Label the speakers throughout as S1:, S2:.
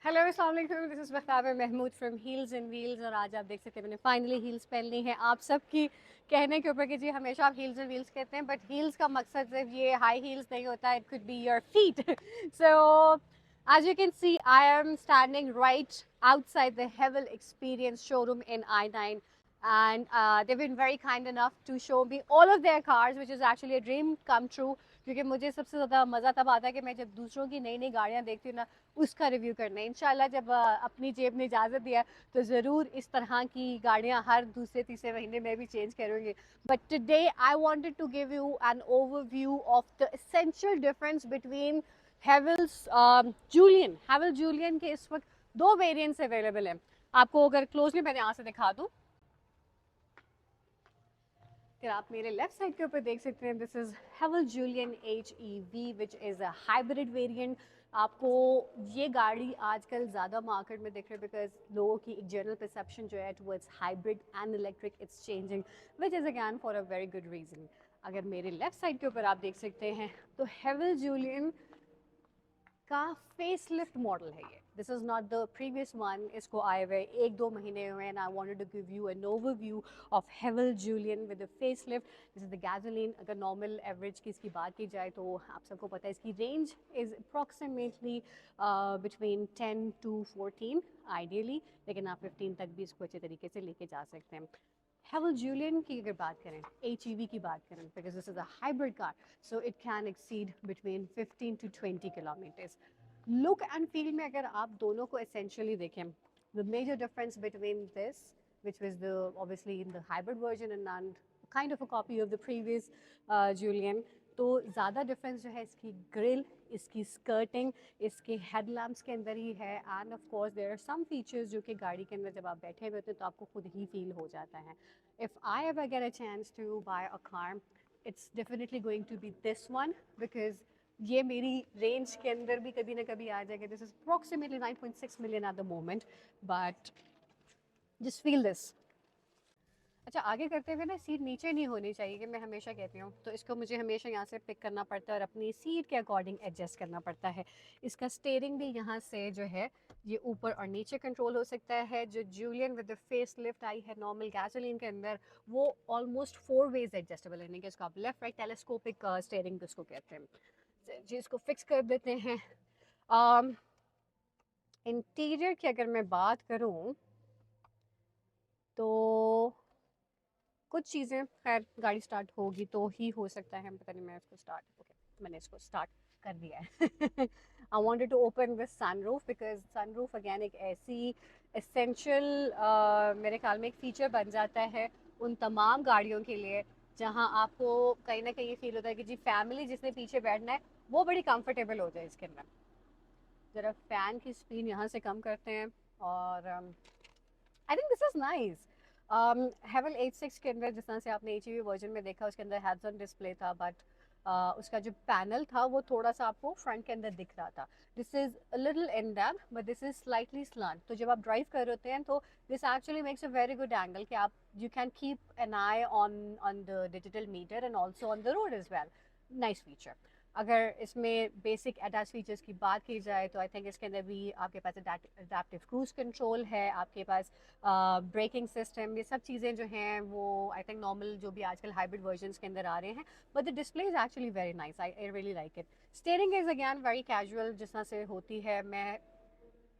S1: Hello अस्सलाम वालेकुम, this is Mahtab Mahmood from Heels and Wheels. और आज आप देख सकते हैं मैंने फाइनली हील्स पहन ली हैं। आप सबकी कहने के ऊपर कि जी हमेशा आप हील्स एंड व्हील्स कहते हैं, बट हील्स का मकसद सिर्फ ये हाई हील्स नहीं होता, it could be your feet. So as you can see, I am standing right outside the Hevel Experience showroom in I9, and they've been very kind enough to show me all of their cars, which is actually a dream come true. क्योंकि मुझे सबसे ज़्यादा मज़ा तब आता है कि मैं जब दूसरों की नई नई गाड़ियाँ देखती हूँ ना, उसका रिव्यू करना है। इंशाल्लाह जब अपनी जेब ने इजाज़त दिया तो ज़रूर इस तरह की गाड़ियाँ हर दूसरे तीसरे महीने में भी चेंज करूँगी। But today I wanted to give you an overview of the essential difference between Havells Julian के इस वक्त दो वेरिएंट्स अवेलेबल हैं। आपको अगर क्लोजली मैंने यहाँ से दिखा दूँ, अगर आप मेरे लेफ्ट साइड के ऊपर देख सकते हैं, this is Haval Jolion HEV which is a hybrid variant. आपको ये गाड़ी आजकल ज़्यादा मार्केट में दिख रही है बिकॉज लोगों की एक जनरल परसेप्शन जो है towards hybrid and electric it's changing, which is again for a very good reason. अगर मेरे लेफ्ट साइड के ऊपर आप देख सकते हैं तो हेवल जूलियन का फेसलिफ्ट मॉडल है ये। This is not the previous one, इसको आए हुए एक दो महीने हुए and I wanted to give you an overview of Haval Jolion with the facelift. This is the gasoline. अगर नॉर्मल एवरेज की इसकी बात की जाए तो आप सबको पता है इसकी range is approximately between 10 to 14 ideally, लेकिन आप 15 तक भी इसको अच्छे तरीके से लेके जा सकते हैं। हेवल जूलियन की अगर बात करें, HEV की बात करें, because this is a hybrid car, so it can exceed between 15 to 20 kilometres. Look and feel में अगर आप दोनों को एसेंशियली देखें, the major difference between this which was the obviously in the hybrid version and kind of a copy of the previous Julian, तो ज़्यादा difference जो है इसकी ग्रिल, इसकी स्कर्टिंग, इसके हेडलैम्प्स के अंदर ही है। And of course there are some features जो कि गाड़ी के अंदर जब आप बैठे हुए होते हैं तो आपको खुद ही फील हो जाता है। If I ever get a chance to buy a car, it's definitely going to be this one, because ये मेरी रेंज के अंदर भी कभी ना कभी आ जाएगा। This is approximately 9.6 million at the moment, but just feel this. अच्छा, आगे करते हुए ना सीट नीचे नहीं होनी चाहिए कि मैं हमेशा कहती हूँ, तो इसको मुझे हमेशा यहाँ से पिक करना पड़ता है और अपनी सीट के अकॉर्डिंग एडजस्ट करना पड़ता है। इसका स्टेयरिंग भी यहाँ से जो है ये ऊपर और नीचे कंट्रोल हो सकता है। जो Jolion with the face lift आई है नॉर्मल गैसोलीन के अंदर, वो ऑलमोस्ट 4 वेज एडजस्टेबल है, यानी कि इसको आप लेफ्ट राइट टेलीस्कोपिक स्टेयरिंग उसको कहते हैं जी। इसको फिक्स कर देते हैं। इंटीरियर की अगर मैं बात करूँ तो कुछ चीज़ें खैर गाड़ी स्टार्ट होगी तो ही हो सकता है, पता नहीं। मैं इसको स्टार्ट, ओके मैंने इसको स्टार्ट कर दिया है। I wanted to open this sunroof because sunroof again एक ऐसी एसेंशियल मेरे ख्याल में एक फीचर बन जाता है उन तमाम गाड़ियों के लिए जहां आपको कहीं ना कहीं फील होता है कि जी फैमिली जिसने पीछे बैठना है वो बड़ी कंफर्टेबल हो जाए इसके अंदर। ज़रा फ़ैन की स्पीड यहाँ से कम करते हैं और I think this is nice. Haval H6 के अंदर जिस तरह से आपने HEV वर्जन में देखा उसके अंदर हैड्स ऑन डिस्प्ले था, बट उसका जो पैनल था वो थोड़ा सा आपको फ्रंट के अंदर दिख रहा था। This is a little in that but this is slightly slant, तो जब आप ड्राइव कर रहे होते हैं तो this actually makes a very good angle कि आप you can keep an I on on the digital meter and also on the road is well. Nice feature. अगर इसमें बेसिक अटैच फीचर्स की बात की जाए तो आई थिंक इसके अंदर भी आपके पास अडेप्टिव क्रूज कंट्रोल है, आपके पास ब्रेकिंग सिस्टम, ये सब चीज़ें जो हैं वो आई थिंक नॉर्मल जो भी आजकल हाइब्रिड वर्जन्स के अंदर आ रहे हैं। But the display is actually very nice, I really like it. Steering is again very casual जिस तरह से होती है। मैं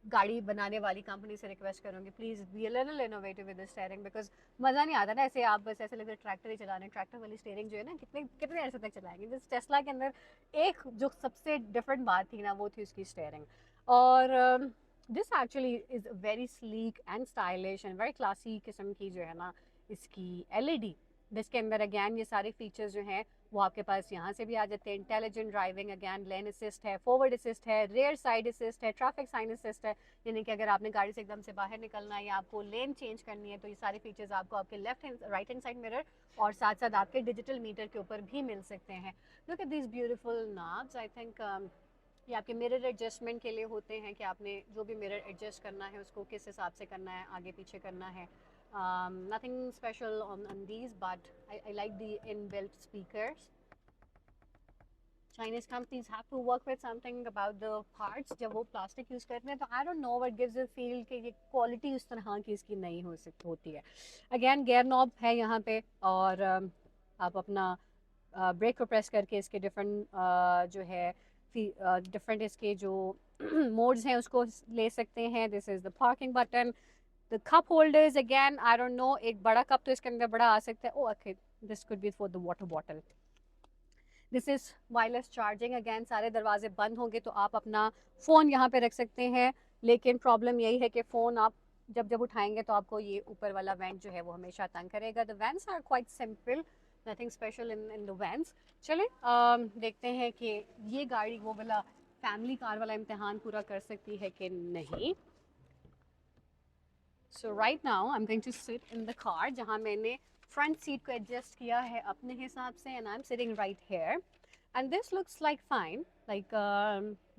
S1: गाड़ी बनाने वाली कंपनी से रिक्वेस्ट करूंगी please be a little innovative with the steering, because मज़ा नहीं आता ना ऐसे आप बस ऐसे लगता ट्रैक्टर ही चला रहे हैं। ट्रैक्टर वाली स्टीयरिंग जो है ना कितने कितने अर्से तक चलाएंगे। जिस टेस्ला के अंदर एक जो सबसे डिफरेंट बात थी ना वो थी उसकी स्टीयरिंग। और this actually is very sleek and stylish and very classy किस्म की जो है ना इसकी LED। जिसके अंदर अगैन ये सारे फीचर्स जो हैं वो आपके पास यहाँ से भी आ जाते हैं। इंटेलिजेंट ड्राइविंग, अगैन लेन असिस्ट है, फॉरवर्ड असिस्ट है, रेयर साइड असिस्ट है, ट्रैफिक साइन असिस्ट है, यानी कि अगर आपने गाड़ी से एकदम से बाहर निकलना है या आपको लेन चेंज करनी है तो ये सारे फीचर्स आपको आपके left hand right hand side mirror और साथ साथ आपके डिजिटल मीटर के ऊपर भी मिल सकते हैं। Look at this beautiful knobs. I think ये आपके मिरर एडजस्टमेंट के लिए होते हैं कि आपने जो भी मिरर एडजस्ट करना है उसको किस हिसाब से करना है, आगे पीछे करना है। nothing special on these, but I like the inbuilt speakers. Chinese companies have to work with something about the parts जब वो प्लास्टिक यूज़ करते हैं, तो I don't know what gives a feel कि ये क्वालिटी उस तरह की इसकी नहीं हो सकती होती है. अगेन गेयर नॉब है यहाँ पे, और आप अपना ब्रेक को प्रेस करके इसके डिफरेंट जो है डिफरेंट इसके जो मोड्स हैं उसको ले सकते हैं. This is the parking button. The cup holders again I don't know, एक बड़ा कप तो इसके अंदर बड़ा आ सकता है. Oh okay, this could be for the water bottle. This is wireless charging. Again सारे दरवाजे बंद होंगे तो आप अपना फ़ोन यहाँ पे रख सकते हैं, लेकिन प्रॉब्लम यही है कि फ़ोन आप जब जब उठाएंगे तो आपको ये ऊपर वाला वेंट जो है वो हमेशा तंग करेगा. The vents are quite simple, nothing special in the vents. चलें देखते हैं कि ये गाड़ी वो वाला फैमिली कार वाला इम्तिहान पूरा कर सकती है कि नहीं. So right now I am going to sit in the car, जहाँ मैंने फ्रंट सीट को एडजस्ट किया है अपने हिसाब से, and I am sitting right here. And this looks like fine, like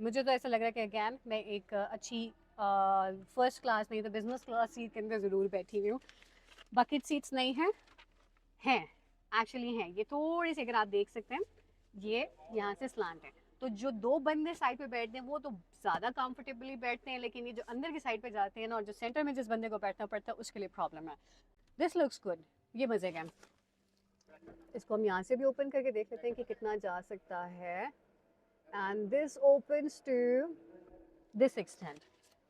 S1: मुझे तो ऐसा लग रहा है कि अगैन मैं एक अच्छी फर्स्ट क्लास नहीं तो बिजनेस क्लास सीट के अंदर ज़रूर बैठी हुई हूँ. बकेट सीट्स नहीं हैं, हैं एक्चुअली हैं. ये थोड़ी सी अगर आप देख सकते हैं ये यहाँ से स्लांट है, तो जो दो बंदे साइड पे बैठते हैं वो तो ज़्यादा कंफर्टेबली बैठते हैं, लेकिन ये जो अंदर की साइड पे जाते हैं ना, और जो सेंटर में जिस बंदे को बैठना पड़ता है उसके लिए प्रॉब्लम है. दिस लुक्स गुड, ये मज़े का. इसको हम यहाँ से भी ओपन करके देख लेते हैं कि कितना जा सकता है. And this opens to this extent.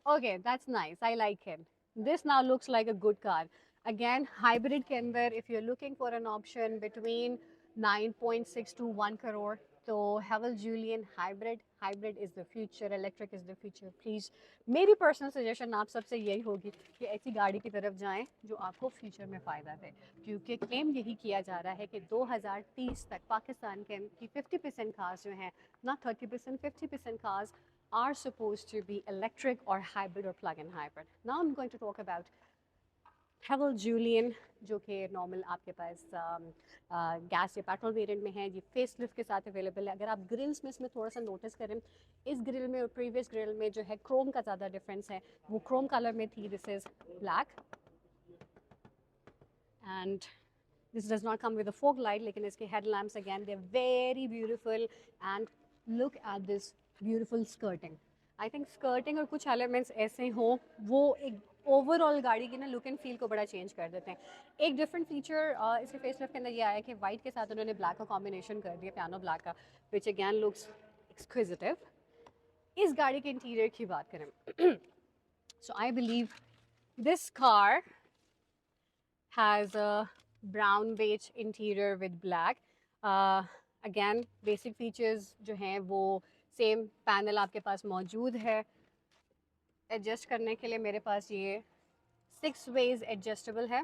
S1: Okay, that's nice, I like it. This now looks like a good car. Again hybrid के अंदर if you are looking for an option between 9.6 to 1 crore, तो Haval Jolion hybrid is the future, electric is the future. Please मेरी personal suggestion आप सबसे यही होगी कि ऐसी गाड़ी की तरफ जाएं जो आपको फ्यूचर में फ़ायदा दे, क्योंकि क्लेम यही किया जा रहा है कि 2030 तक पाकिस्तान के की 50% कार्स जो हैं, ना 30%, 50% cars are supposed to be electric or hybrid or plug-in hybrid. Now I'm going to talk about Haval Jolion, जो कि नॉर्मल आपके पास गैस या पेट्रोल वेरिएंट में है. ये फेस लिफ्ट के साथ अवेलेबल है. अगर आप ग्रिल्स में इसमें थोड़ा सा नोटिस करें, इस ग्रिल में और प्रीवियस ग्रिल में जो है क्रोम का ज़्यादा डिफरेंस है. वो क्रोम कलर में थी, this is black. And this does not come with a fog light, लेकिन इसके head lamps again they are very beautiful. And look at this beautiful skirting. I think skirting और कुछ elements ऐसे हों वो एक ओवरऑल गाड़ी की ना लुक एंड फील को बड़ा चेंज कर देते हैं. एक डिफरेंट फीचर इसके फेसलिफ्ट के अंदर ये आया कि वाइट के साथ उन्होंने ब्लैक का कॉम्बिनेशन कर दिया, पियानो ब्लैक का, विच अगैन लुक्स एक्सक्विजिटिव. इस गाड़ी के इंटीरियर की बात करें, so I believe this car has a brown beige interior with black. Again basic features जो हैं वो सेम पैनल आपके पास मौजूद है. एडजस्ट करने के लिए मेरे पास ये 6 वेज एडजस्टेबल है.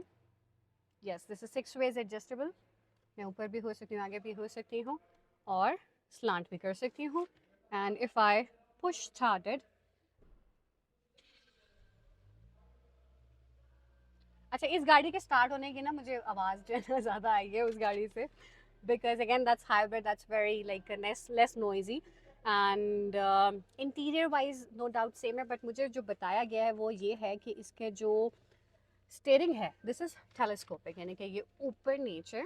S1: Yes, this is 6 way adjustable. मैं ऊपर भी हो सकती हूँ, आगे भी हो सकती हूँ, और स्लांट भी कर सकती हूँ. And if I push started, अच्छा इस गाड़ी के स्टार्ट होने की ना मुझे आवाज़ जो है ना ज़्यादा आई है उस गाड़ी से, because again that's hybrid, that's very like less noisy. And interior wise no doubt same है, बट मुझे जो बताया गया है वो ये है कि इसके जो स्टेयरिंग है दिस इज टेलीस्कोपिक, यानी कि ये ऊपर नीचे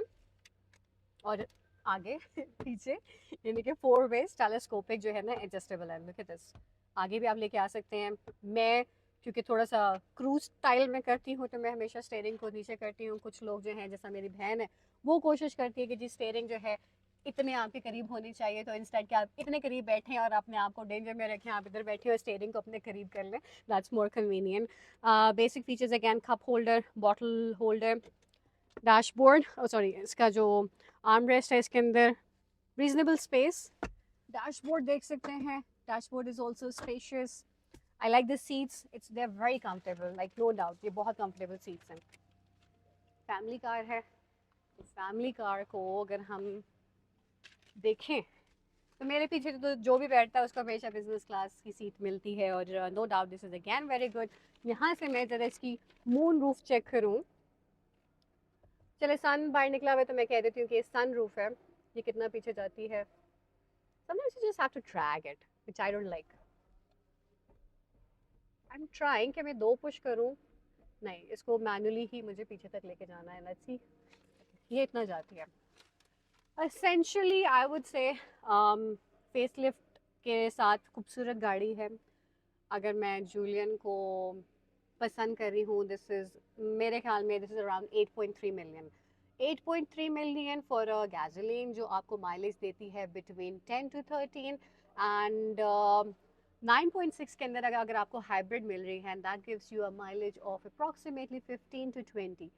S1: और आगे पीछे, यानी कि 4 वेज टेलीस्कोपिक जो है ना एडजस्टेबल है. Look at this. आगे भी आप लेके आ सकते हैं. मैं क्योंकि थोड़ा सा क्रूज स्टाइल में करती हूँ तो मैं हमेशा स्टेयरिंग को नीचे करती हूँ. कुछ लोग जो हैं जैसा मेरी बहन है वो कोशिश करती है कि जी स्टेयरिंग जो है इतने आपके करीब होनी चाहिए, तो इंस्टेड कि आप इतने करीब बैठें और अपने आप को डेंजर में रखें, आप इधर बैठे और स्टेयरिंग को अपने करीब कर लें. That's more convenient. Basic features again cup holder, bottle holder, dashboard, sorry इसका जो आर्म रेस्ट है इसके अंदर रीजनेबल स्पेस. डैशबोर्ड देख सकते हैं, dashboard is also spacious. I like the seats. They're very comfortable, like no doubt. ये बहुत comfortable seats हैं. फैमिली कार है, फैमिली कार को अगर हम देखें तो मेरे पीछे तो जो भी बैठता है उसको हमेशा बिजनेस क्लास की सीट मिलती है, और no doubt this is again very good. यहाँ से मैं ज़रा इसकी मून रूफ चेक करूँ. चले सन बाहर निकला हुआ है तो मैं कह देती हूँ कि सन रूफ है. ये कितना पीछे जाती है. Sometimes you just have to drag it, which I don't like. I'm trying कि मैं 2 पुश करूँ, नहीं इसको मैनुअली ही मुझे पीछे तक लेके जाना है. लेट्स सी, ये इतना जाती है. Essentially I would say facelift के साथ खूबसूरत गाड़ी है। अगर मैं जूलियन को पसंद कर रही हूँ, दिस इज़ मेरे ख्याल में this is around 8.3 million. 8.3 million for a gasoline जो आपको माइलेज देती है बिटवीन 10 to 13, एंड 9.6 के अंदर अगर आपको हाइब्रिड मिल रही है, that gives you a mileage of approximately 15 to 20।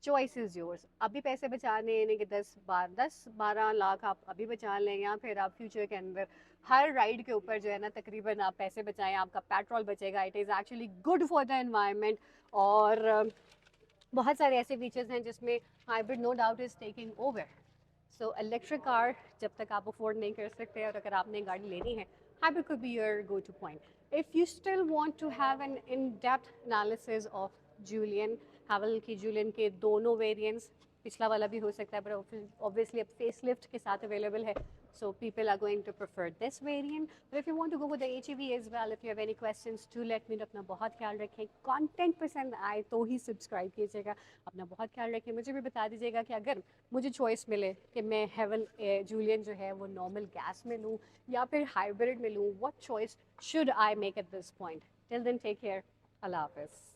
S1: Choice is yours. अभी पैसे बचाने यानी कि 10-12 लाख आप अभी बचा लें, या फिर आप फ्यूचर के अंदर हर राइड के ऊपर जो है ना तकरीबन आप पैसे बचाएं, आपका पेट्रोल बचेगा। It is actually good for the environment. और बहुत सारे ऐसे फीचर्स हैं जिसमें hybrid no doubt is taking over. So electric car जब तक आप अफोर्ड नहीं कर सकते और अगर आपने गाड़ी लेनी है, hybrid could be your go-to point. If you still want to have an in-depth analysis of Julian, Haval की Julian के दोनों variants, पिछला वाला भी हो सकता है, but obviously अब facelift के साथ available है, so people are going to prefer this variant. But if you want to go with the HEV as well, if you have any questions, do let me know. अपना बहुत ख्याल रखें। Content पसंद आए तो ही सब्सक्राइब कीजिएगा। अपना बहुत ख्याल रखें। मुझे भी बता दीजिएगा कि अगर मुझे चॉइस मिले कि मैं हेवन जूलियन जो है वो नॉर्मल गैस में लूँ या फिर हाइब्रिड में लूँ, what choice should I make at this point. Till then take care. अल्लाह हाफिज़।